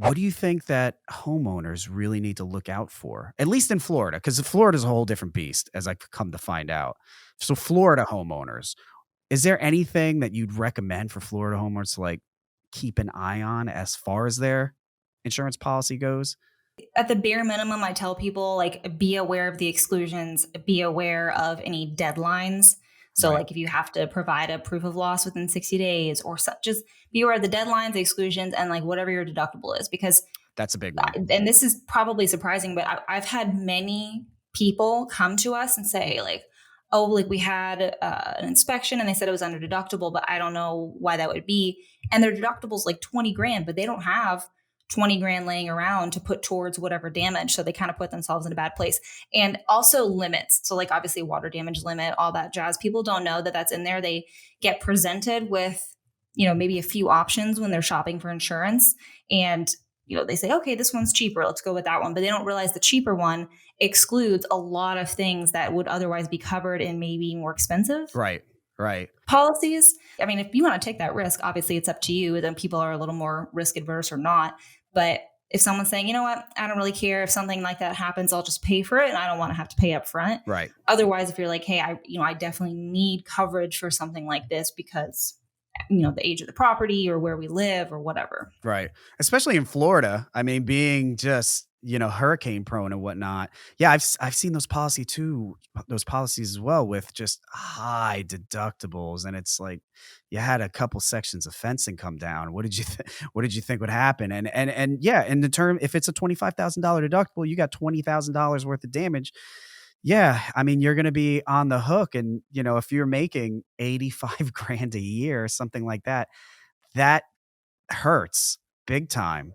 what do you think that homeowners really need to look out for? At least in Florida, because Florida is a whole different beast, as I've come to find out. So Florida homeowners, is there anything that you'd recommend for Florida homeowners to like keep an eye on as far as their insurance policy goes? At the bare minimum, I tell people like be aware of the exclusions, be aware of any deadlines. So Right. like if you have to provide a proof of loss within 60 days or so, just be aware of the deadlines, the exclusions, and like whatever your deductible is. Because, That's a big one. and this is probably surprising, but I've had many people come to us and say like, oh, like we had an inspection and they said it was under deductible, but I don't know why that would be. And their deductible is like 20 grand, but they don't have 20 grand laying around to put towards whatever damage. So they kind of put themselves in a bad place. And also limits. So, like, obviously, water damage limit, all that jazz. People don't know that that's in there. They get presented with, maybe a few options when they're shopping for insurance. And, they say, okay, this one's cheaper. Let's go with that one. But they don't realize the cheaper one excludes a lot of things that would otherwise be covered in maybe more expensive Right. Right. policies. I mean, if you want to take that risk, obviously it's up to you. Then people are a little more risk adverse or not. But if someone's saying, you know what, I don't really care if something like that happens, I'll just pay for it and I don't want to have to pay up front. Right. Otherwise, if you're like, hey, I definitely need coverage for something like this because the age of the property or where we live or whatever. Right. Especially in Florida. I mean, being just, hurricane prone and whatnot. Yeah, I've seen those those policies as well with just high deductibles. And it's like you had a couple sections of fencing come down. What did you what did you think would happen? And yeah, in the term, if it's a $25,000 deductible, you got $20,000 worth of damage. Yeah, I mean, you're gonna be on the hook. And if you're making 85 grand a year, something like that, that hurts big time.